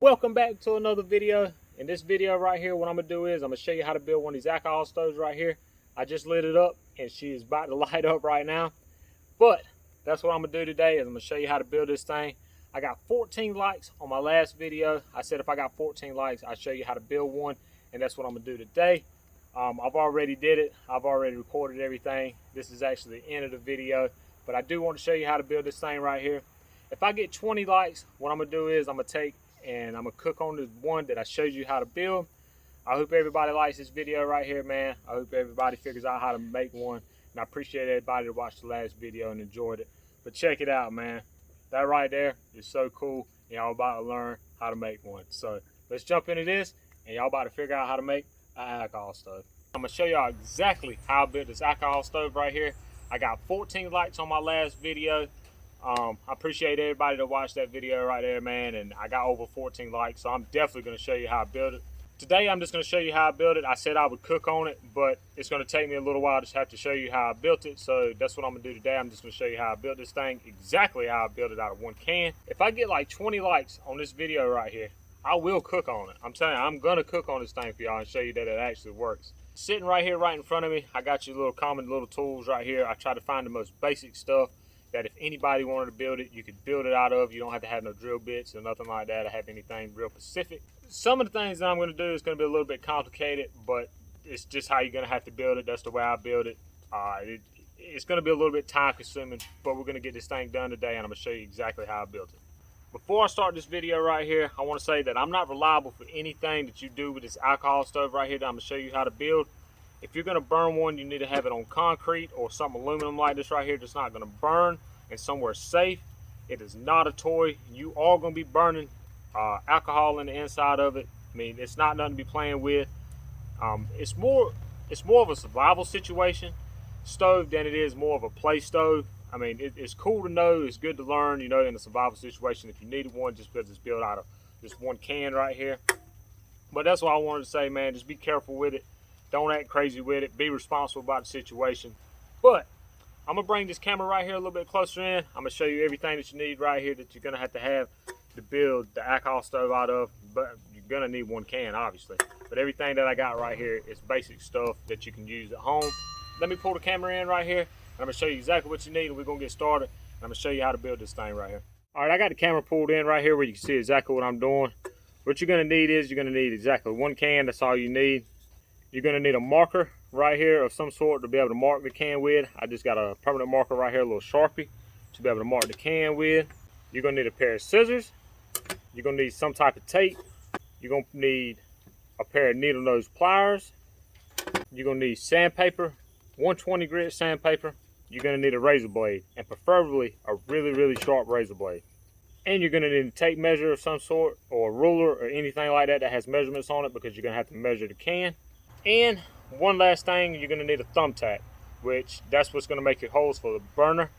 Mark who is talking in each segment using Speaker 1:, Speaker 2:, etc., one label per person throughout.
Speaker 1: Welcome back to another video. In this video right here, what I'm gonna do is I'm gonna show you how to build one of these alcohol stoves right here. I just lit it up and she is about to light up right now. But that's what I'm gonna do today is I'm gonna show you how to build this thing. I got 14 likes on my last video. I said if I got 14 likes, I'll show you how to build one, and that's what I'm gonna do today. I've already did it. I've already recorded everything. This is actually the end of the video, but I do want to show you how to build this thing right here. If I get 20 likes, what I'm gonna do is I'm gonna take and I'm gonna cook on the one that I showed you how to build. I hope everybody likes this video right here, man. I hope everybody figures out how to make one, and I appreciate everybody that watched the last video and enjoyed it. But check it out, man. That right there is so cool. Y'all about to learn how to make one. So let's jump into this, and y'all about to figure out how to make an alcohol stove. I'm gonna show y'all exactly how I built this alcohol stove right here. I got 14 likes on my last video. I appreciate everybody that watched that video right there, man, and I got over 14 likes, so I'm definitely going to show you how I built it. Today I'm just going to show you how I built it. I said I would cook on it, but it's going to take me a little while to have to show you how I built it, so that's what I'm going to do today. I'm just going to show you how I built this thing, exactly how I built it out of one can. If I get like 20 likes on this video right here, I will cook on it. I'm telling you, I'm going to cook on this thing for y'all and show you that it actually works. Sitting right here right in front of me, I got your little common little tools right here. I try to find the most basic stuff that if anybody wanted to build it, you could build it out of. You don't have to have no drill bits or nothing like that, or have anything real specific. Some of the things that I'm going to do is going to be a little bit complicated, but it's just how you're going to have to build it. That's the way I build it. It's going to be a little bit time consuming, but we're going to get this thing done today, and I'm going to show you exactly how I built it. Before I start this video right here, I want to say that I'm not reliable for anything that you do with this alcohol stove right here that I'm going to show you how to build. If you're going to burn one, you need to have it on concrete or some aluminum like this right here that's not going to burn and somewhere safe. It is not a toy. You are going to be burning alcohol in the inside of it. I mean, it's not nothing to be playing with. It's more of a survival situation stove than it is more of a play stove. I mean, it's cool to know. It's good to learn, you know, in a survival situation if you needed one, just because it's built out of just one can right here. But that's what I wanted to say, man. Just be careful with it. Don't act crazy with it. Be responsible about the situation. But I'm going to bring this camera right here a little bit closer in. I'm going to show you everything that you need right here that you're going to have to build the alcohol stove out of. But you're going to need one can, obviously. But everything that I got right here is basic stuff that you can use at home. Let me pull the camera in right here. I'm going to show you exactly what you need, and we're going to get started. I'm going to show you how to build this thing right here. All right, I got the camera pulled in right here where you can see exactly what I'm doing. What you're going to need is you're going to need exactly one can. That's all you need. You're going to need a marker right here of some sort to be able to mark the can with. I just got a permanent marker right here, a little Sharpie, to be able to mark the can with. You're going to need a pair of scissors. You're going to need some type of tape. You're going to need a pair of needle nose pliers. You're going to need sandpaper, 120 grit sandpaper. You're going to need a razor blade, and preferably a really, really sharp razor blade. And you're going to need a tape measure of some sort, or a ruler, or anything like that that has measurements on it, because you're going to have to measure the can. And one last thing, you're going to need a thumbtack, which that's what's going to make your holes for the burner.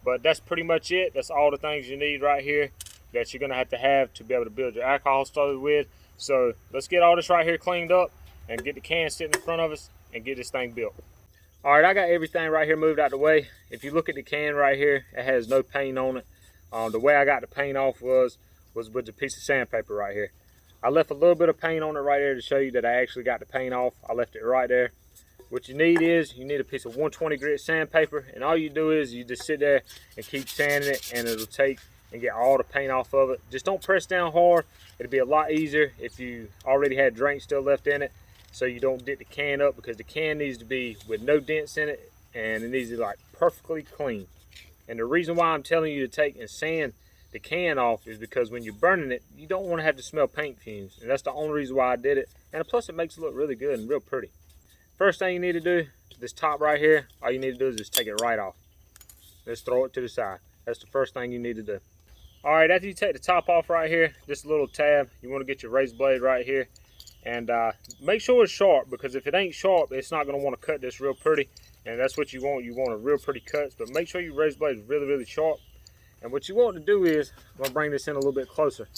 Speaker 1: But that's pretty much it. That's all the things you need right here that you're going to have to be able to build your alcohol stove with. So let's get all this right here cleaned up and get the can sitting in front of us and get this thing built. All right, I got everything right here moved out the way. If you look at the can right here, it has no paint on it. The way I got the paint off was with the piece of sandpaper right here. I left a little bit of paint on it right there to show you that I actually got the paint off. I left it right there. What you need is you need a piece of 120 grit sandpaper, and all you do is you just sit there and keep sanding it, and it'll take and get all the paint off of it. Just don't press down hard. It'll be a lot easier if you already had drink still left in it, so you don't dip the can up, because the can needs to be with no dents in it, and it needs to be like perfectly clean. And the reason why I'm telling you to take and sand the can off is because when you're burning it, you don't want to have to smell paint fumes, and that's the only reason why I did it. And plus, it makes it look really good and real pretty. First thing you need to do, this top right here, all you need to do is just take it right off. Let's throw it to the side. That's the first thing you need to do. All right, after you take the top off right here, this little tab, you want to get your razor blade right here, and make sure it's sharp, because if it ain't sharp, it's not going to want to cut this real pretty, and that's what you want. You want a real pretty cuts, but make sure your razor blade is really, really sharp. And what you want to do is, I'm going to bring this in a little bit closer.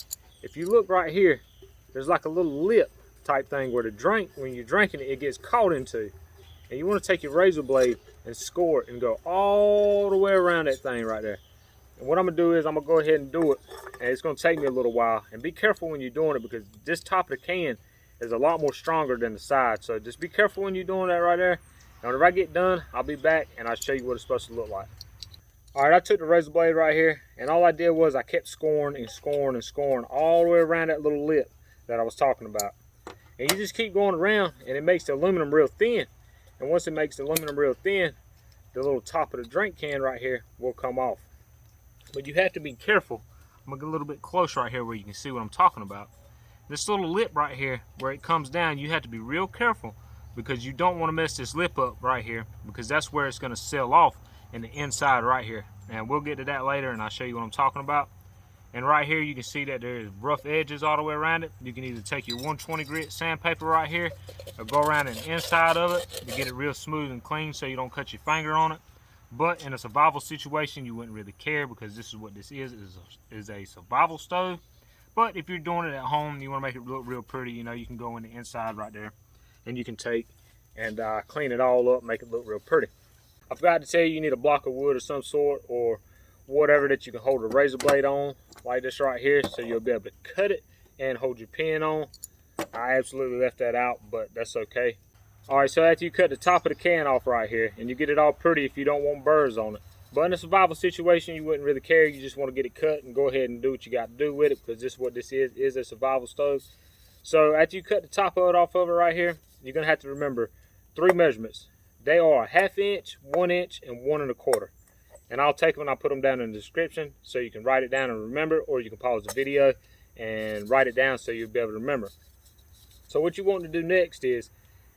Speaker 1: If you look right here, there's like a little lip type thing where the drink, when you're drinking it, it gets caught into. And you want to take your razor blade and score it and go all the way around that thing right there. And what I'm gonna do is I'm gonna go ahead and do it, and it's gonna take me a little while. And be careful when you're doing it, because this top of the can is a lot more stronger than the side. So just be careful when you're doing that right there. And whenever I get done, I'll be back and I'll show you what it's supposed to look like. All right, I took the razor blade right here, and all I did was I kept scoring and scoring and scoring all the way around that little lip that I was talking about. And you just keep going around, and it makes the aluminum real thin. And once it makes the aluminum real thin, the little top of the drink can right here will come off. But you have to be careful. I'm gonna get a little bit close right here where you can see what I'm talking about. This little lip right here, where it comes down, you have to be real careful, because you don't want to mess this lip up right here, because that's where it's going to seal off in the inside right here. And we'll get to that later, and I'll show you what I'm talking about. And right here you can see that there's rough edges all the way around it. You can either take your 120 grit sandpaper right here or go around the inside of it to get it real smooth and clean so you don't cut your finger on it. But in a survival situation, you wouldn't really care, because this is what this is a survival stove. But if you're doing it at home, you want to make it look real pretty, you know, you can go in the inside right there and you can take and clean it all up, make it look real pretty. I forgot to tell you, you need a block of wood of some sort, or whatever that you can hold a razor blade on, like this right here, so you'll be able to cut it and hold your pen on. I absolutely left that out, but that's okay. All right, so after you cut the top of the can off right here, and you get it all pretty if you don't want burrs on it. But in a survival situation, you wouldn't really care. You just want to get it cut and go ahead and do what you got to do with it, because this is what this is a survival stove. So after you cut the top of it off of it right here, you're going to have to remember 3 measurements. They are 1/2 inch, 1 inch, and 1 1/4. And I'll take them and I'll put them down in the description so you can write it down and remember, or you can pause the video and write it down so you'll be able to remember. So what you want to do next is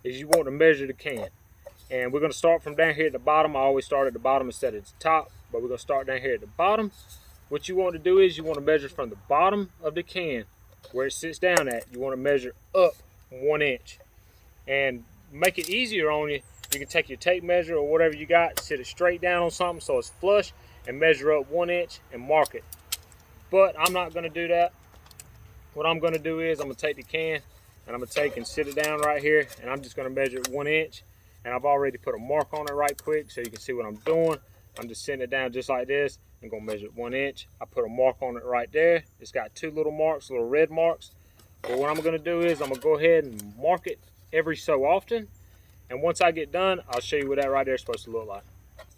Speaker 1: you want to measure the can. And we're going to start from down here at the bottom. I always start at the bottom instead of the top, but we're going to start down here at the bottom. What you want to do is you want to measure from the bottom of the can, where it sits down at. You want to measure up 1 inch. And make it easier on you, you can take your tape measure or whatever you got, sit it straight down on something so it's flush, and measure up 1 inch and mark it. But I'm not going to do that. What I'm going to do is I'm going to take the can and I'm going to take and sit it down right here, and I'm just going to measure it 1 inch. And I've already put a mark on it right quick so you can see what I'm doing. I'm just sitting it down just like this and going to measure it 1 inch. I put a mark on it right there. It's got 2 little marks, little red marks. But what I'm going to do is I'm going to go ahead and mark it every so often. And once I get done, I'll show you what that right there is supposed to look like.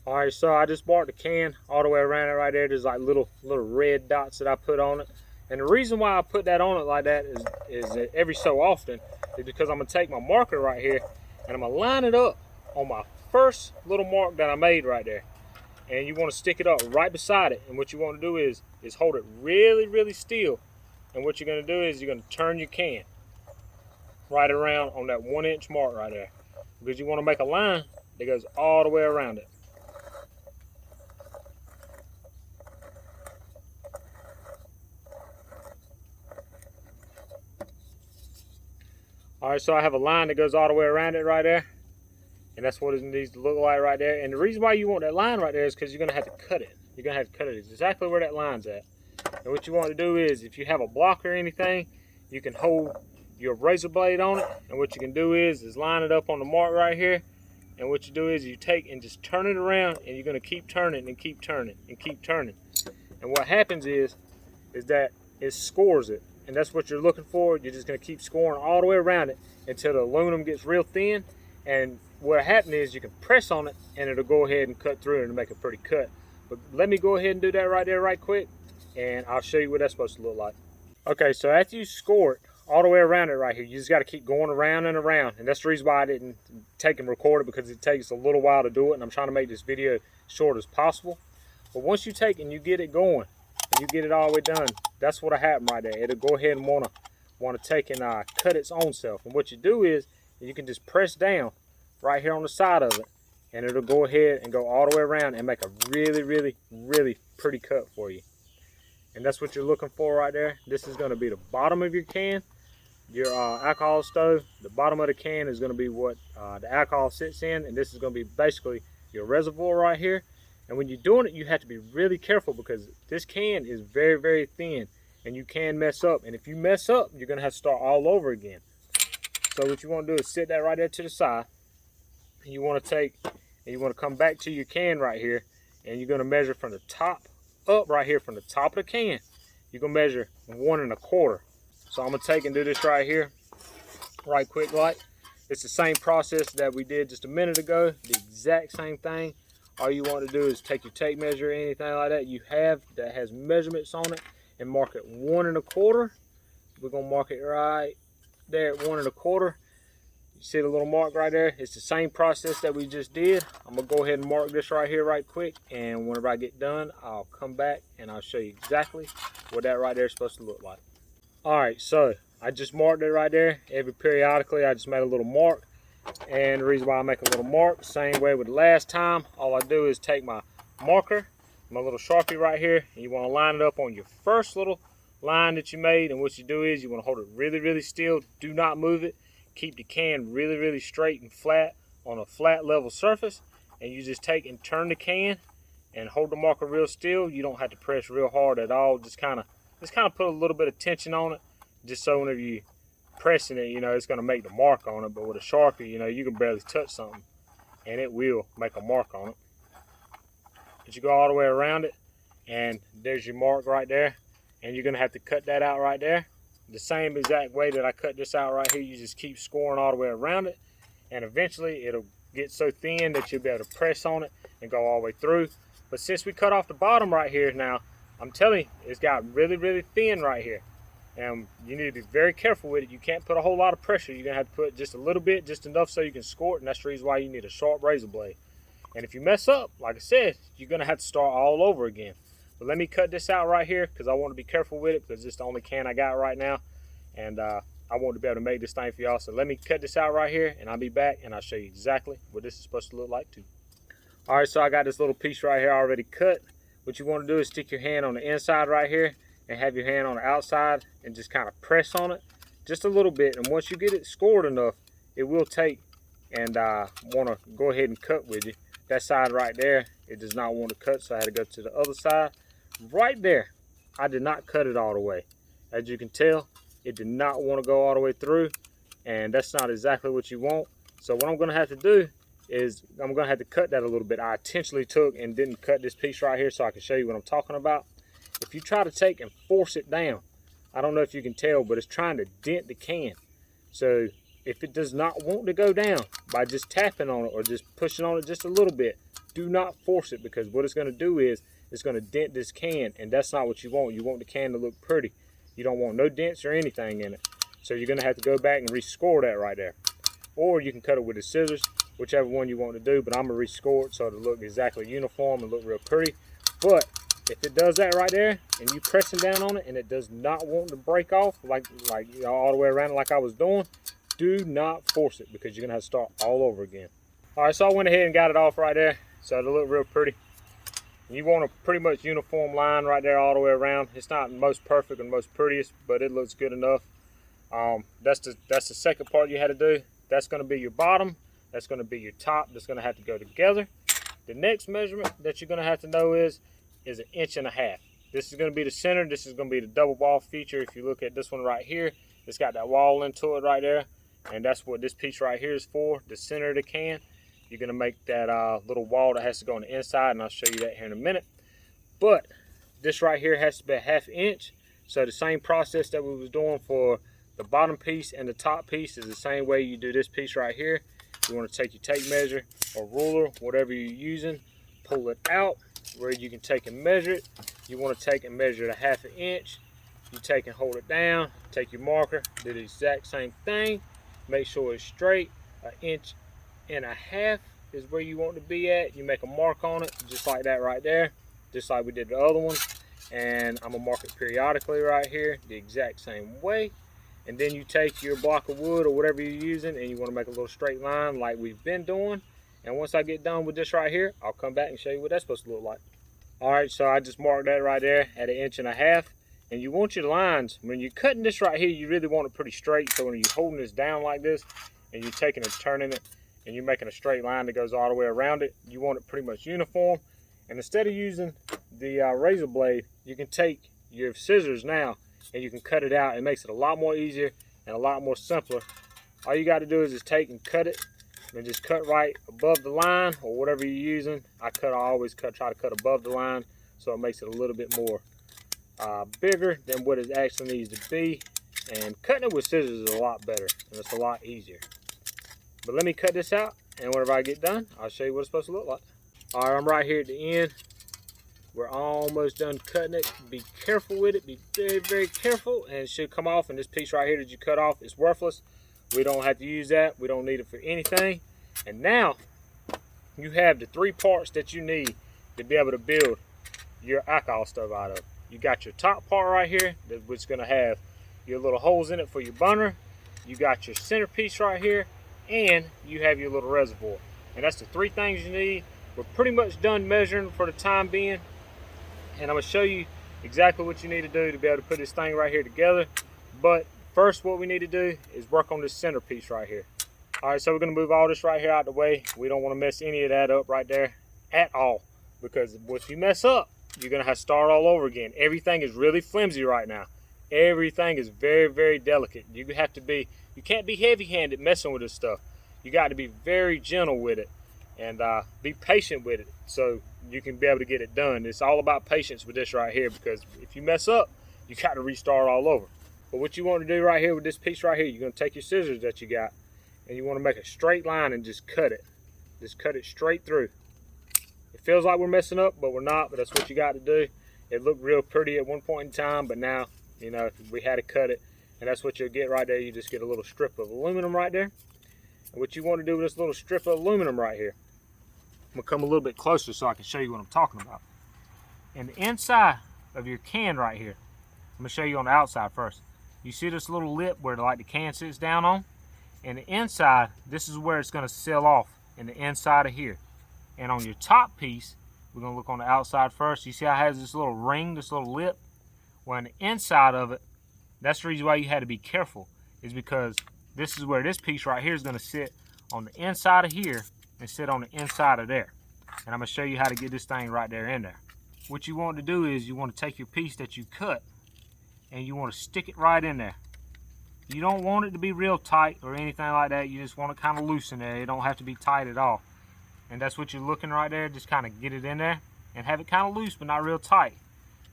Speaker 1: All right, so I just marked the can all the way around it right there. There's like little red dots that I put on it. And the reason why I put that on it like that is that every so often is because I'm going to take my marker right here and I'm going to line it up on my first little mark that I made right there. And you want to stick it up right beside it. And what you want to do is hold it really, really still. And what you're going to do is you're going to turn your can right around on that 1 inch mark right there. Because you want to make a line that goes all the way around it. All right, so I have a line that goes all the way around it right there. And that's what it needs to look like right there. And the reason why you want that line right there is because you're going to have to cut it. You're going to have to cut it exactly where that line's at. And what you want to do is, if you have a block or anything, you can hold your razor blade on it. And what you can do is line it up on the mark right here. And what you do is you take and just turn it around, and you're going to keep turning and keep turning and keep turning. And what happens is that it scores it. And that's what you're looking for. You're just going to keep scoring all the way around it until the aluminum gets real thin. And what happens is you can press on it and it'll go ahead and cut through it and make a pretty cut. But let me go ahead and do that right there right quick, and I'll show you what that's supposed to look like. Okay, so after you score it all the way around it right here, you just got to keep going around and around. And that's the reason why I didn't take and record it, because it takes a little while to do it, and I'm trying to make this video short as possible. But once you take and you get it going, and you get it all the way done, that's what'll happen right there. It'll go ahead and want to take and cut its own self. And what you do is you can just press down right here on the side of it, and it'll go ahead and go all the way around and make a really, really, really pretty cut for you. And that's what you're looking for right there. This is going to be the bottom of your can, your alcohol stove. The bottom of the can is going to be what the alcohol sits in, and this is going to be basically your reservoir right here. And when you're doing it, you have to be really careful, because this can is very, very thin, and you can mess up. And if you mess up, you're going to have to start all over again. So what you want to do is sit that right there to the side. You want to take and you want to come back to your can right here, and you're going to measure from the top up right here from the top of the can, you're gonna measure 1 1/4. So I'm gonna take and do this right here, right quick like. It's the same process that we did just a minute ago, the exact same thing. All you want to do is take your tape measure, anything like that you have that has measurements on it, and mark it 1 1/4. We're gonna mark it right there at 1 1/4. You see the little mark right there? It's the same process that we just did. I'm gonna go ahead and mark this right here right quick, and whenever I get done, I'll come back and I'll show you exactly what that right there is supposed to look like. All right, so I just marked it right there. Every periodically, I just made a little mark. And the reason why I make a little mark, same way with last time, all I do is take my marker, my little Sharpie right here, and you want to line it up on your first little line that you made. And what you do is you want to hold it really, really still. Do not move it. Keep the can really, really straight and flat on a flat level surface. And you just take and turn the can and hold the marker real still. You don't have to press real hard at all. Just kind of put a little bit of tension on it, just so whenever you pressing it, you know, it's going to make the mark on it. But with a Sharpie, you know, you can barely touch something and it will make a mark on it. But you go all the way around it, and there's your mark right there, and you're going to have to cut that out right there the same exact way that I cut this out right here. You just keep scoring all the way around it, and eventually it'll get so thin that you'll be able to press on it and go all the way through. But since we cut off the bottom right here now, I'm telling you, it's got really, really thin right here. And you need to be very careful with it. You can't put a whole lot of pressure. You're gonna have to put just a little bit, just enough so you can score it, and that's the reason why you need a sharp razor blade. And if you mess up, like I said, you're gonna have to start all over again. But let me cut this out right here, because I want to be careful with it, because it's the only can I got right now. And I want to be able to make this thing for y'all. So let me cut this out right here, and I'll be back, and I'll show you exactly what this is supposed to look like too. All right, so I got this little piece right here already cut. What you want to do is stick your hand on the inside right here, and have your hand on the outside and just kind of press on it just a little bit. And once you get it scored enough, it will take and want to go ahead and cut with you. That side right there, it does not want to cut, so I had to go to the other side. Right there, I did not cut it all the way. As you can tell, it did not want to go all the way through, and that's not exactly what you want. So what I'm going to have to do is I'm going to have to cut that a little bit. I intentionally took and didn't cut this piece right here so I can show you what I'm talking about. If you try to take and force it down, I don't know if you can tell, but it's trying to dent the can. So if it does not want to go down by just tapping on it or just pushing on it just a little bit, do not force it, because what it's going to do is it's going to dent this can, and that's not what you want. You want the can to look pretty. You don't want no dents or anything in it. So you're going to have to go back and rescore that right there. Or you can cut it with the scissors, whichever one you want to do, but I'm going to rescore it so it'll look exactly uniform and look real pretty. But if it does that right there, and you pressing down on it, and it does not want to break off, like you know, all the way around it like I was doing, do not force it, because you're going to have to start all over again. All right, so I went ahead and got it off right there, so it'll look real pretty. You want a pretty much uniform line right there all the way around. It's not the most perfect and most prettiest, but it looks good enough. That's the second part you had to do. That's going to be your bottom. That's going to be your top. That's going to have to go together. The next measurement that you're going to have to know is 1.5 inches. This is going to be the center. This is going to be the double wall feature. If you look at this one right here, it's got that wall into it right there, and that's what this piece right here is for, the center of the can. You're going to make that little wall that has to go on the inside, and I'll show you that here in a minute. But this right here has to be 1/2 inch. So the same process that we was doing for the bottom piece and the top piece is the same way you do this piece right here. You want to take your tape measure or ruler, whatever you're using, pull it out where you can take and measure it. You want to take and measure it 1/2 inch. You take and hold it down, take your marker, do the exact same thing. Make sure it's straight. 1.5 inches is where you want to be at. You make a mark on it just like that right there, just like we did the other one. And I'm gonna mark it periodically right here the exact same way. And then you take your block of wood or whatever you're using, and you want to make a little straight line like we've been doing. And once I get done with this right here, I'll come back and show you what that's supposed to look like. All right, so I just marked that right there at 1.5 inches. And you want your lines, when you're cutting this right here, you really want it pretty straight. So when you're holding this down like this, and you're taking and turning it, and you're making a straight line that goes all the way around it, you want it pretty much uniform. And instead of using the razor blade, you can take your scissors now, and you can cut it out. It makes it a lot more easier and a lot more simpler. All you got to do is just take and cut it, and just cut right above the line or whatever you're using. I always try to cut above the line, so it makes it a little bit more bigger than what it actually needs to be. And cutting it with scissors is a lot better, and it's a lot easier. But let me cut this out, and whenever I get done, I'll show you what it's supposed to look like. All right, I'm right here at the end. We're almost done cutting it. Be careful with it. Be very, very careful, and it should come off. And this piece right here that you cut off is worthless. We don't have to use that. We don't need it for anything. And now you have the 3 parts that you need to be able to build your alcohol stove out of. You got your top part right here, which is going to have your little holes in it for your burner. You got your centerpiece right here, and you have your little reservoir. And that's the 3 things you need. We're pretty much done measuring for the time being. And I'm going to show you exactly what you need to do to be able to put this thing right here together. But first, what we need to do is work on this centerpiece right here. All right, so we're going to move all this right here out of the way. We don't want to mess any of that up right there at all. Because if you mess up, you're going to have to start all over again. Everything is really flimsy right now. Everything is very, very delicate. You can't be heavy-handed messing with this stuff. You got to be very gentle with it and be patient with it so you can be able to get it done. It's all about patience with this right here, because if you mess up, you got to restart all over. But what you want to do right here with this piece right here, you're going to take your scissors that you got, and you want to make a straight line and just cut it. Just cut it straight through. It feels like we're messing up, but we're not, but that's what you got to do. It looked real pretty at one point in time, but now, you know, we had to cut it, and that's what you'll get right there. You just get a little strip of aluminum right there. And what you want to do with this little strip of aluminum right here, I'm going to come a little bit closer so I can show you what I'm talking about. And the inside of your can right here, I'm going to show you on the outside first. You see this little lip where like the can sits down on? And the inside, this is where it's going to seal off in the inside of here. And on your top piece, we're going to look on the outside first. You see how it has this little ring, this little lip? Well, on the inside of it, that's the reason why you had to be careful, is because this is where this piece right here is going to sit on the inside of here and sit on the inside of there. And I'm going to show you how to get this thing right there in there. What you want to do is you want to take your piece that you cut and you want to stick it right in there. You don't want it to be real tight or anything like that. You just want it kind of loose in there. It don't have to be tight at all. And that's what you're looking right there. Just kind of get it in there and have it kind of loose but not real tight,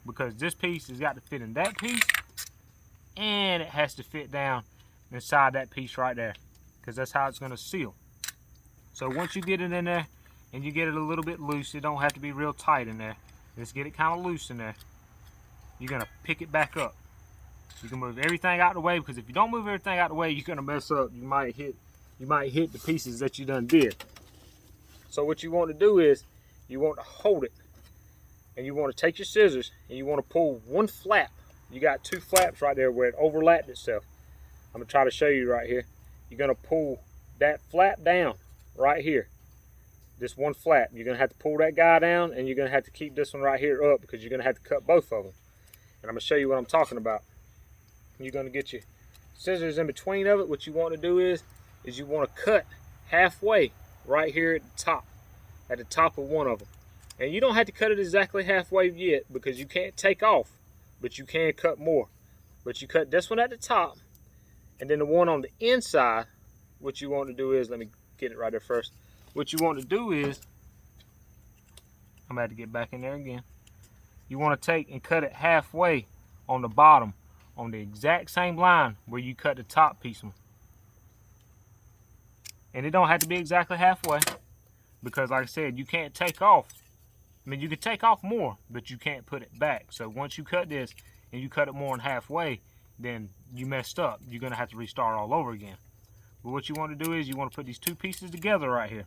Speaker 1: because this piece has got to fit in that piece and it has to fit down inside that piece right there, because that's how it's going to seal. So once you get it in there and you get it a little bit loose, it don't have to be real tight in there. Just get it kind of loose in there. You're going to pick it back up. You can move everything out of the way, because if you don't move everything out of the way, you're going to mess up. You might hit the pieces that you done did. So what you want to do is you want to hold it, and you want to take your scissors and you want to pull one flap. You got 2 flaps right there where it overlapped itself. I'm going to try to show you right here. You're going to pull that flap down right here. This one flap. You're going to have to pull that guy down, and you're going to have to keep this one right here up, because you're going to have to cut both of them. And I'm going to show you what I'm talking about. You're going to get your scissors in between of it. What you want to do is you want to cut halfway right here at the top of one of them. And you don't have to cut it exactly halfway yet, because you can't take off, but you can cut more. But you cut this one at the top, and then the one on the inside, what you want to do is, let me get it right there first. What you want to do is, I'm about to get back in there again. You want to take and cut it halfway on the bottom, on the exact same line where you cut the top piece. And it don't have to be exactly halfway, because like I said, you can't take off. I mean, you can take off more, but you can't put it back. So once you cut this and you cut it more than halfway, then you messed up. You're going to have to restart all over again. But what you want to do is you want to put these 2 pieces together right here.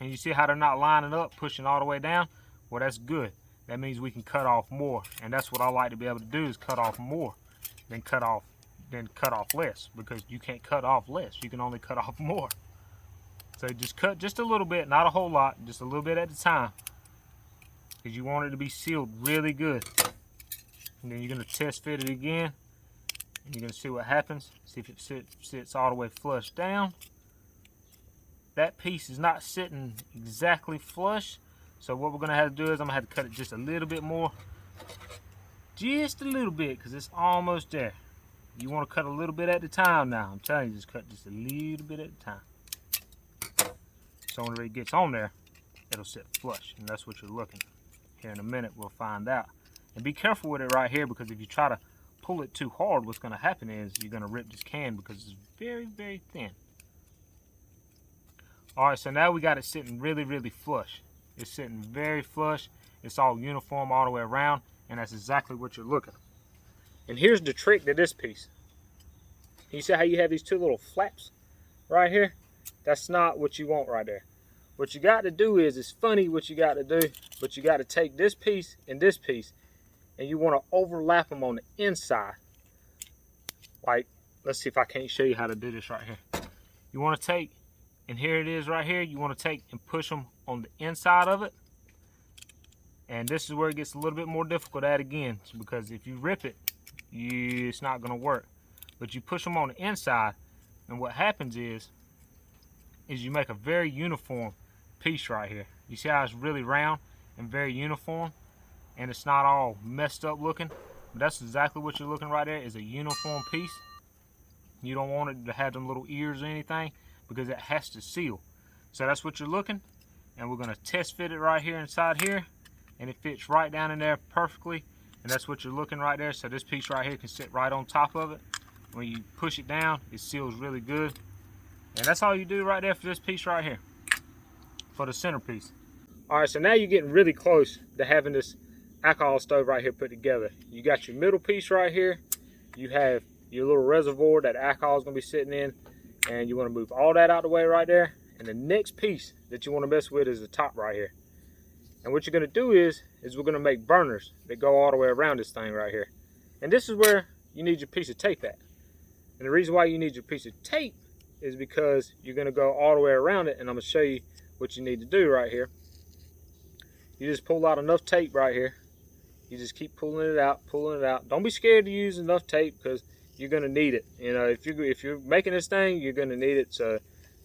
Speaker 1: And you see how they're not lining up, pushing all the way down? Well, that's good. That means we can cut off more. And that's what I like to be able to do, is cut off more than cut off less, because you can't cut off less. You can only cut off more. So just cut just a little bit, not a whole lot, just a little bit at a time, because you want it to be sealed really good. And then you're going to test fit it again, and you're going to see what happens. See if it sits all the way flush down. That piece is not sitting exactly flush, so what we're going to have to do is I'm going to have to cut it just a little bit more. Just a little bit, because it's almost there. You want to cut a little bit at a time now. I'm telling you, just cut just a little bit at a time. So whenever it gets on there, it'll sit flush, and that's what you're looking. Here in a minute, we'll find out. And be careful with it right here, because if you try to pull it too hard, what's going to happen is you're going to rip this can because it's very, very thin. All right, so now we got it sitting really, really flush. It's sitting very flush. It's all uniform all the way around, and that's exactly what you're looking. And here's the trick to this piece. You see how you have these two little flaps right here? That's not what you want right there. What you got to do is, it's funny what you got to do, but you got to take this piece and this piece, and you want to overlap them on the inside. Like, let's see if I can't show you how to do this right here. You want to take, and here it is right here, you want to take and push them on the inside of it. And this is where it gets a little bit more difficult at again, because if you rip it, it's not going to work. But you push them on the inside, and what happens is you make a very uniform piece right here. You see how it's really round and very uniform, and it's not all messed up looking. But that's exactly what you're looking right there, is a uniform piece. You don't want it to have them little ears or anything, because it has to seal. So that's what you're looking, and we're going to test fit it right here inside here, and it fits right down in there perfectly. And that's what you're looking right there. So this piece right here can sit right on top of it. When you push it down, it seals really good. And that's all you do right there for this piece right here, for the centerpiece. All right, so now you're getting really close to having this alcohol stove right here put together. You got your middle piece right here. You have your little reservoir that alcohol is going to be sitting in, and you want to move all that out of the way right there. And the next piece that you want to mess with is the top right here. And what you're going to do is we're going to make burners that go all the way around this thing right here. And this is where you need your piece of tape at. And the reason why you need your piece of tape is because you're going to go all the way around it, and I'm going to show you what you need to do right here. You just pull out enough tape right here. You just keep pulling it out, pulling it out. Don't be scared to use enough tape, because you're going to need it. You know, if you're making this thing, you're going to need it. So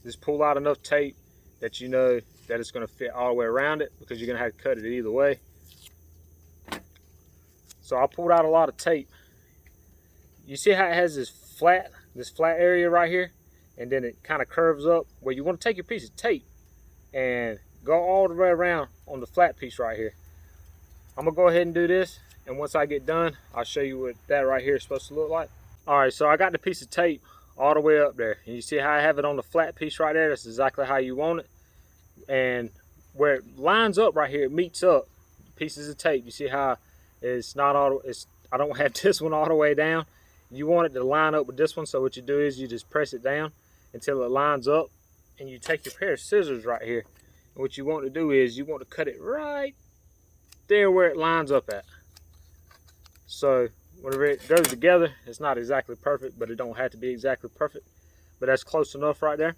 Speaker 1: just pull out enough tape that you know that it's going to fit all the way around it, because you're going to have to cut it either way. So I pulled out a lot of tape. You see how it has this flat area right here, and then it kind of curves up? Well, you want to take your piece of tape and go all the way around on the flat piece right here. I'm gonna go ahead and do this, and once I get done, I'll show you what that right here is supposed to look like. All right, so I got the piece of tape all the way up there, and you see how I have it on the flat piece right there? That's exactly how you want it. And where it lines up right here, it meets up pieces of tape. You see how it's not all, I don't have this one all the way down. You want it to line up with this one, so what you do is you just press it down until it lines up, and you take your pair of scissors right here, and what you want to do is you want to cut it right there where it lines up at. So whenever it goes together, it's not exactly perfect, but it don't have to be exactly perfect, but that's close enough right there.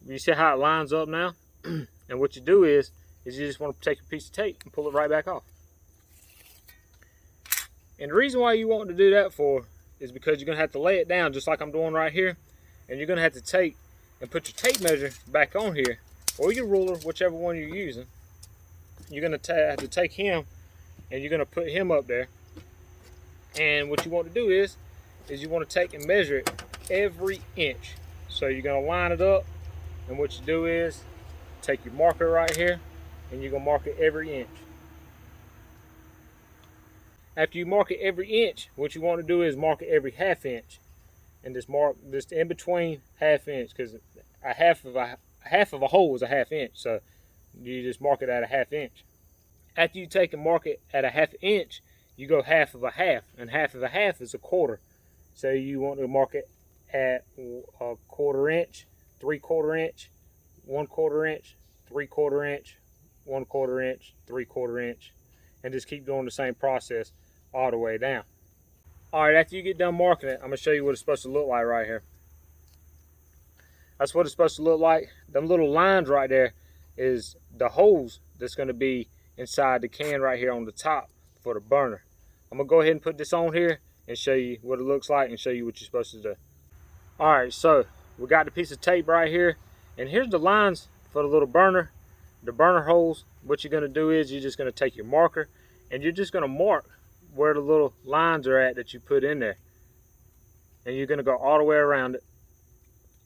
Speaker 1: You see how it lines up now? And what you do is you just want to take a piece of tape and pull it right back off. And the reason why you want to do that for is because you're going to have to lay it down just like I'm doing right here, and you're going to have to take and put your tape measure back on here, or your ruler, whichever one you're using. You're going to have to take him, and you're going to put him up there. And what you want to do is you want to take and measure it every inch. So you're going to line it up, and what you do is take your marker right here, and you're going to mark it every inch. After you mark it every inch, what you want to do is mark it every half inch, and just mark just in between half inch, because a half of a hole is a half inch, so you just mark it at a half inch. After you take and mark it at a half inch, you go half of a half, and half of a half is a quarter. So you want to mark it at a quarter inch, 3/4 inch, 1/4 inch, 3/4 inch, 1/4 inch, 3/4 inch, and just keep doing the same process all the way down. All right, after you get done marking it, I'm gonna show you what it's supposed to look like right here. That's what it's supposed to look like. Them little lines right there is the holes that's gonna be inside the can right here on the top for the burner. I'm gonna go ahead and put this on here and show you what it looks like and show you what you're supposed to do. All right, so we got the piece of tape right here, and here's the lines for the little burner, the burner holes. What you're gonna do is you're just gonna take your marker, and you're just gonna mark where the little lines are at that you put in there, and you're gonna go all the way around it.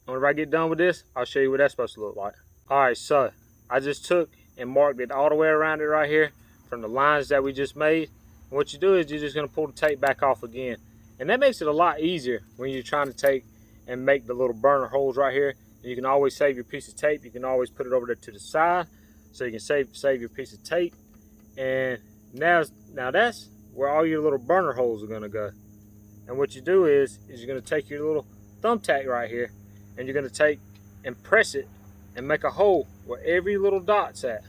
Speaker 1: Whenever I get done with this, I'll show you what that's supposed to look like. All right, so I just took and marked it all the way around it right here from the lines that we just made. And what you do is you're just going to pull the tape back off again. And that makes it a lot easier when you're trying to take and make the little burner holes right here. And you can always save your piece of tape. You can always put it over there to the side so you can save your piece of tape. And now that's where all your little burner holes are going to go. And what you do is you're going to take your little thumbtack right here and you're going to take and press it and make a hole where every little dot's at.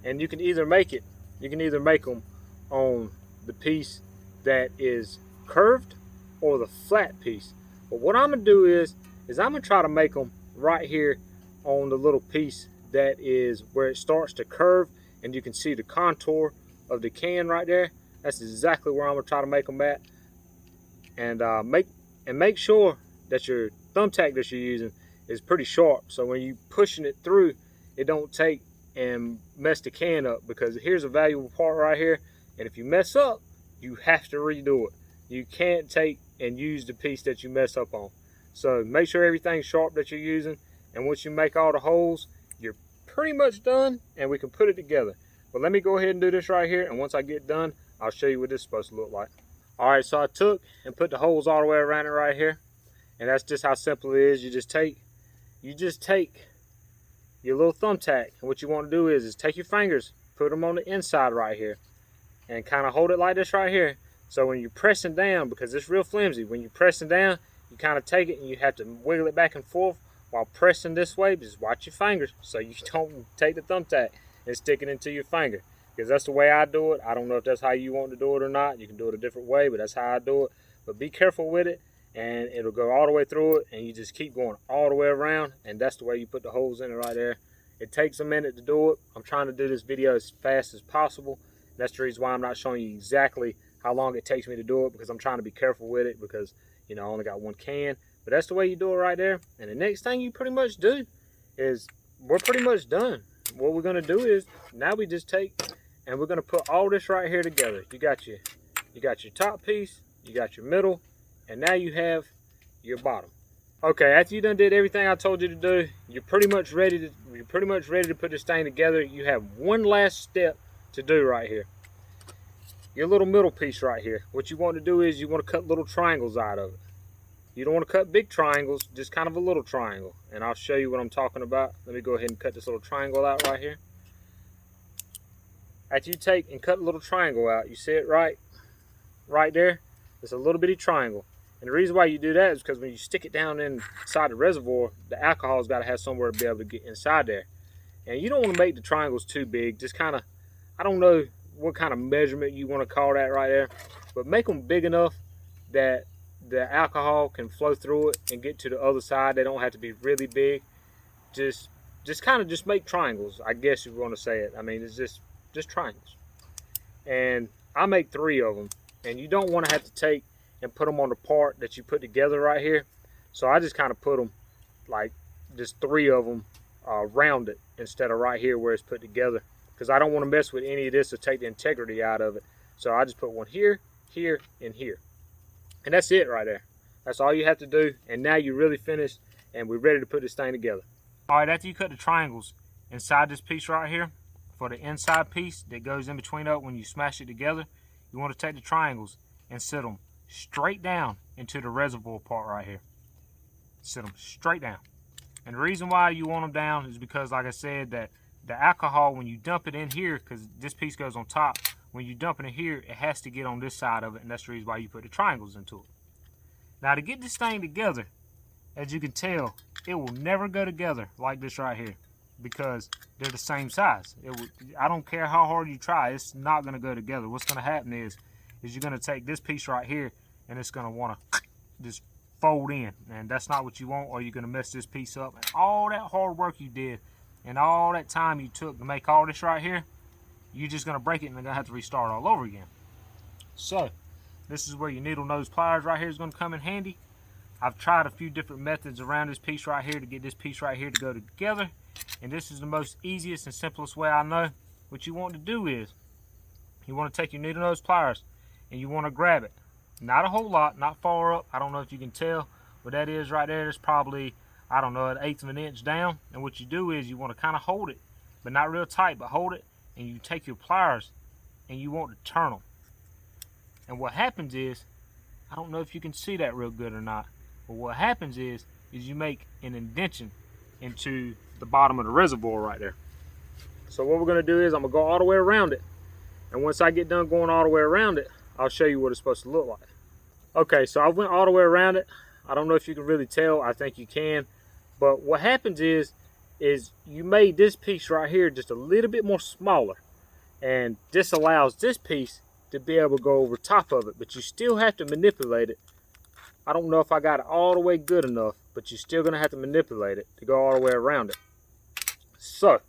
Speaker 1: And you can either make them on the piece that is curved or the flat piece. But what I'm gonna do is I'm gonna try to make them right here on the little piece that is where it starts to curve, and you can see the contour of the can right there. That's exactly where I'm gonna try to make them at. And make sure that your thumbtack that you're using is pretty sharp, so when you pushing it through, it don't take and mess the can up, because here's a valuable part right here, and if you mess up, you have to redo it. You can't take and use the piece that you mess up on. So make sure everything's sharp that you're using, and once you make all the holes, you're pretty much done, and we can put it together. But let me go ahead and do this right here, and once I get done, I'll show you what this is supposed to look like. All right, so I took and put the holes all the way around it right here, and that's just how simple it is. You just take your little thumbtack, and what you want to do is take your fingers, put them on the inside right here, and kind of hold it like this right here. So when you're pressing down, because it's real flimsy, when you're pressing down, you kind of take it and you have to wiggle it back and forth while pressing this way. Just watch your fingers so you don't take the thumbtack and stick it into your finger, because that's the way I do it. I don't know if that's how you want to do it or not. You can do it a different way, but that's how I do it. But be careful with it, and it'll go all the way through it, and you just keep going all the way around, and that's the way you put the holes in it right there. It takes a minute to do it. I'm trying to do this video as fast as possible. That's the reason why I'm not showing you exactly how long it takes me to do it, because I'm trying to be careful with it, because I only got one can. But that's the way you do it right there. And the next thing you pretty much do is, we're pretty much done. What we're gonna do is, now we just take and we're gonna put all this right here together. You got your top piece, you got your middle, and now you have your bottom. Okay, after you done did everything I told you to do, you're pretty much ready to put this thing together. You have one last step to do right here. Your little middle piece right here. What you want to do is you want to cut little triangles out of it. You don't want to cut big triangles, just kind of a little triangle. And I'll show you what I'm talking about. Let me go ahead and cut this little triangle out right here. After you take and cut a little triangle out, you see it right there? It's a little bitty triangle. And the reason why you do that is because when you stick it down inside the reservoir, the alcohol's got to have somewhere to be able to get inside there. And you don't want to make the triangles too big. Just kind of, I don't know what kind of measurement you want to call that right there, but make them big enough that the alcohol can flow through it and get to the other side. They don't have to be really big. Just kind of just make triangles, I guess you want to say it. I mean, it's just triangles. And I make 3 of them, and you don't want to have to take and put them on the part that you put together right here. So I just kind of put them like just 3 of them rounded instead of right here where it's put together, because I don't want to mess with any of this to take the integrity out of it. So I just put one here, here, and here. And that's it right there. That's all you have to do. And now you're really finished, and we're ready to put this thing together. All right, after you cut the triangles inside this piece right here, for the inside piece that goes in between up when you smash it together, you want to take the triangles and sit them straight down into the reservoir part right here. Sit them straight down. And the reason why you want them down is because, like I said, that the alcohol, when you dump it in here, because this piece goes on top, when you dump it in here, it has to get on this side of it, and that's the reason why you put the triangles into it. Now, to get this thing together, as you can tell, it will never go together like this right here, because they're the same size. I don't care how hard you try, it's not going to go together. What's going to happen is you're going to take this piece right here, and it's going to want to just fold in, and that's not what you want, or you're going to mess this piece up. And all that hard work you did and all that time you took to make all this right here, you're just going to break it, and they're going to have to restart all over again. So this is where your needle nose pliers right here is going to come in handy. I've tried a few different methods around this piece right here to get this piece right here to go together, and this is the most easiest and simplest way I know. What you want to do is you want to take your needle nose pliers and you want to grab it, not a whole lot, not far up. I don't know if you can tell what that is right there. It's probably, I don't know, 1/8 of an inch down. And what you do is you want to kind of hold it, but not real tight, but hold it, and you take your pliers and you want to turn them. And what happens is, I don't know if you can see that real good or not, but what happens is you make an indentation into the bottom of the reservoir right there. So what we're gonna do is I'm gonna go all the way around it. And once I get done going all the way around it, I'll show you what it's supposed to look like. Okay, so I went all the way around it. I don't know if you can really tell, I think you can. But what happens is you made this piece right here just a little bit more smaller. And this allows this piece to be able to go over top of it, but you still have to manipulate it. I don't know if I got it all the way good enough, but you're still gonna have to manipulate it to go all the way around it. So,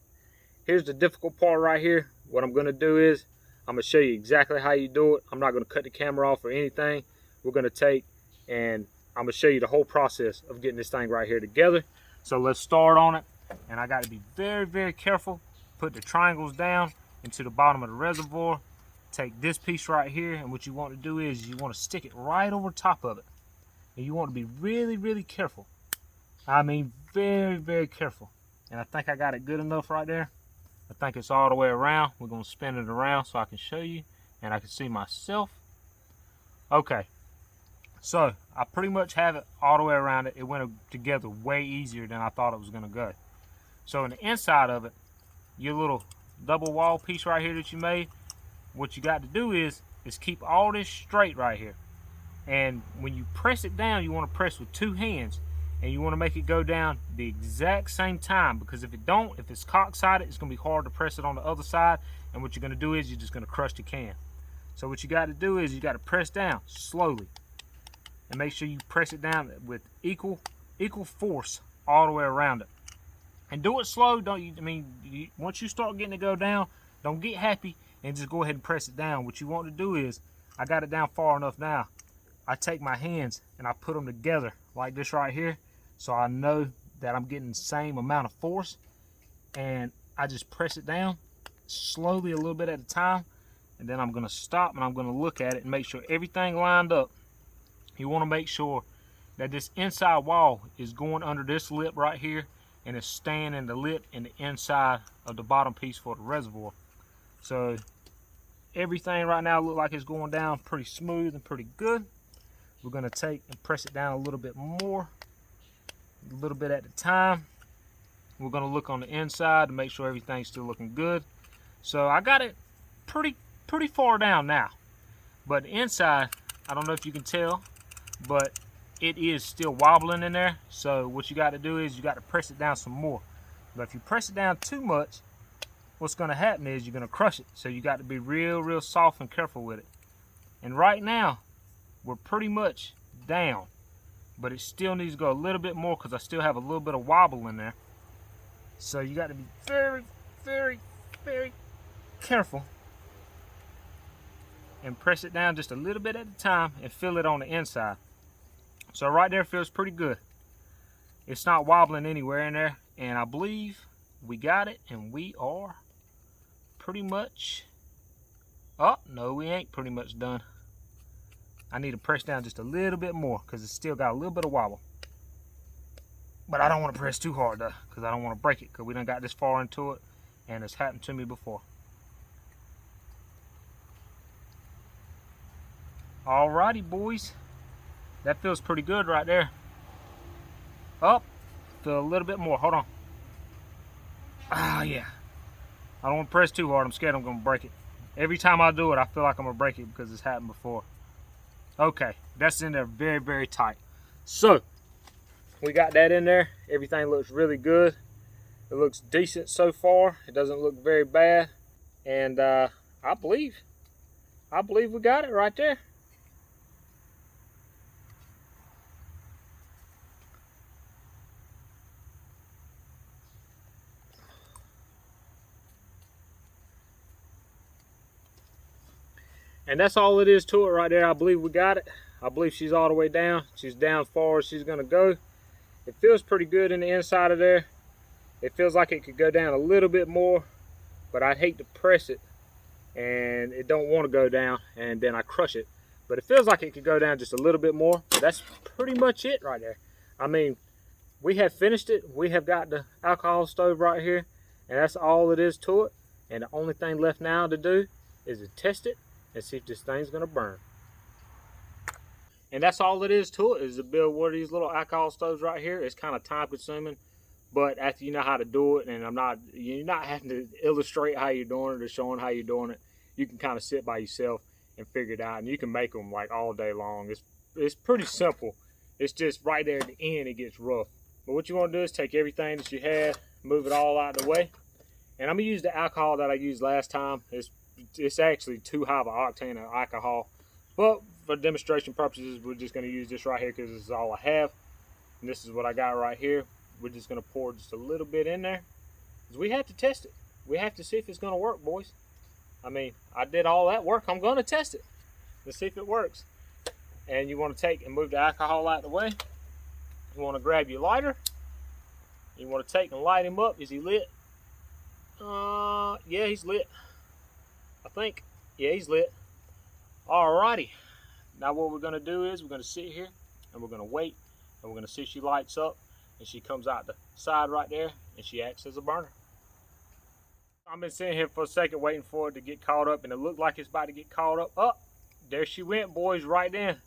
Speaker 1: here's the difficult part right here. What I'm gonna do is, I'm gonna show you exactly how you do it. I'm not gonna cut the camera off or anything. We're gonna take and I'm gonna show you the whole process of getting this thing right here together. So let's start on it. And I gotta be very, very careful. Put the triangles down into the bottom of the reservoir. Take this piece right here, and what you want to do is you want to stick it right over top of it. And you want to be really, really careful. I mean, very, very careful. And I think I got it good enough right there. I think it's all the way around. We're going to spin it around so I can show you and I can see myself. Okay. So, I pretty much have it all the way around it. It went together way easier than I thought it was going to go. So, in the inside of it, your little double wall piece right here that you made, what you got to do is keep all this straight right here. And when you press it down, you want to press with two hands. And you want to make it go down the exact same time, because if it's cock-sided, it's going to be hard to press it on the other side. And what you're going to do is you're just going to crush the can. So what you got to do is you got to press down slowly. And make sure you press it down with equal force all the way around it. And do it slow. Once you start getting it go down, don't get happy and just go ahead and press it down. What you want to do is, I got it down far enough now. I take my hands and I put them together like this right here, so I know that I'm getting the same amount of force. And I just press it down slowly a little bit at a time. And then I'm going to stop and I'm going to look at it and make sure everything lined up. You want to make sure that this inside wall is going under this lip right here, and it's staying in the lip and the inside of the bottom piece for the reservoir. So everything right now looks like it's going down pretty smooth and pretty good. We're going to take and press it down a little bit more, a little bit at a time. We're going to look on the inside to make sure everything's still looking good. So I got it pretty far down now, but the inside, I don't know if you can tell, but it is still wobbling in there. So what you got to do is you got to press it down some more. But if you press it down too much, what's going to happen is you're going to crush it. So you got to be real soft and careful with it. And right now, we're pretty much down, but it still needs to go a little bit more because I still have a little bit of wobble in there. So you got to be very careful and press it down just a little bit at a time and feel it on the inside. So right there feels pretty good. It's not wobbling anywhere in there, and I believe we got it, and we are pretty much, oh no, we ain't pretty much done. I need to press down just a little bit more because it's still got a little bit of wobble. But I don't want to press too hard though, because I don't want to break it, because we done got this far into it and it's happened to me before. Alrighty boys, that feels pretty good right there. Up, feel a little bit more, hold on. Ah yeah, I don't want to press too hard, I'm scared I'm going to break it. Every time I do it, I feel like I'm going to break it because it's happened before. Okay, that's in there very tight. So, we got that in there. Everything looks really good. It looks decent so far. It doesn't look very bad. And I believe we got it right there. And that's all it is to it right there. I believe we got it. I believe she's all the way down. She's down as far as she's going to go. It feels pretty good in the inside of there. It feels like it could go down a little bit more, but I'd hate to press it and it don't want to go down and then I crush it. But it feels like it could go down just a little bit more. But that's pretty much it right there. I mean, we have finished it. We have got the alcohol stove right here, and that's all it is to it. And the only thing left now to do is to test it and see if this thing's gonna burn. And that's all it is to it, is to build one of these little alcohol stoves right here. It's kind of time consuming, but after you know how to do it, and you're not having to illustrate how you're doing it or showing how you're doing it, you can kind of sit by yourself and figure it out, and you can make them like all day long. It's pretty simple. It's just right there at the end it gets rough. But what you want to do is take everything that you had, move it all out of the way, and I'm gonna use the alcohol that I used last time. It's actually too high of an octane of alcohol, but for demonstration purposes, we're just gonna use this right here because this is all I have, and this is what I got right here. We're just gonna pour just a little bit in there because we have to test it. We have to see if it's gonna work, boys. I mean, I did all that work. I'm gonna test it to see if it works. And you want to take and move the alcohol out of the way. You want to grab your lighter. You want to take and light him up. Is he lit? Yeah, he's lit. I think. Yeah, he's lit. Alrighty. Now what we're gonna do is we're gonna sit here and we're gonna wait, and we're gonna see if she lights up and she comes out the side right there and she acts as a burner. I've been sitting here for a second waiting for it to get caught up, and it looked like it's about to get caught up. Oh, there she went, boys, right then.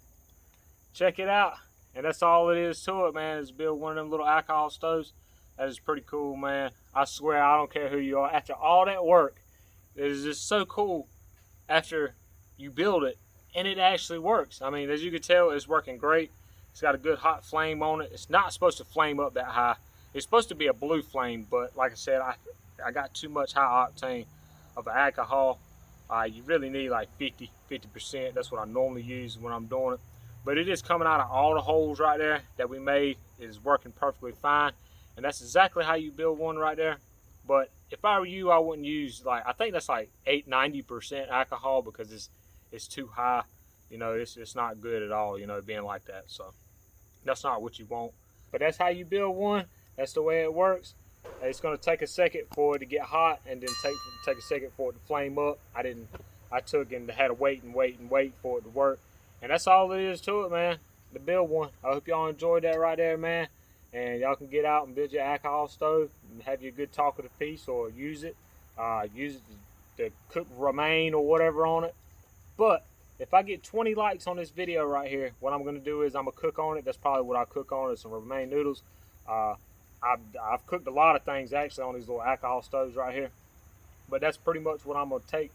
Speaker 1: Check it out. And that's all it is to it, man, is build one of them little alcohol stoves. That is pretty cool, man. I swear, I don't care who you are. After all that work, it is just so cool after you build it and it actually works. I mean, as you can tell, it's working great. It's got a good hot flame on it. It's not supposed to flame up that high. It's supposed to be a blue flame, but like I said, I got too much high octane of the alcohol. You really need like 50%. That's what I normally use when I'm doing it. But it is coming out of all the holes right there that we made. It is working perfectly fine. And that's exactly how you build one right there. But if I were you, I wouldn't use, like, I think that's like 90% alcohol, because it's too high. You know, it's not good at all, you know, being like that. So that's not what you want. But that's how you build one. That's the way it works. It's going to take a second for it to get hot, and then take a second for it to flame up. I took and had to wait for it to work. And that's all it is to it, man, to build one. I hope y'all enjoyed that right there, man. And y'all can get out and build your alcohol stove and have your good talkative piece, or use it. Use it to cook romaine or whatever on it. But if I get 20 likes on this video right here, what I'm going to do is I'm going to cook on it. That's probably what I cook on, is some romaine noodles. I've cooked a lot of things actually on these little alcohol stoves right here. But that's pretty much what I'm going to take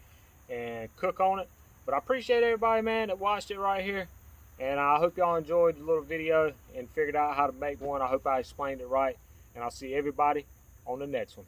Speaker 1: and cook on it. But I appreciate everybody, man, that watched it right here. And I hope y'all enjoyed the little video and figured out how to make one. I hope I explained it right. And I'll see everybody on the next one.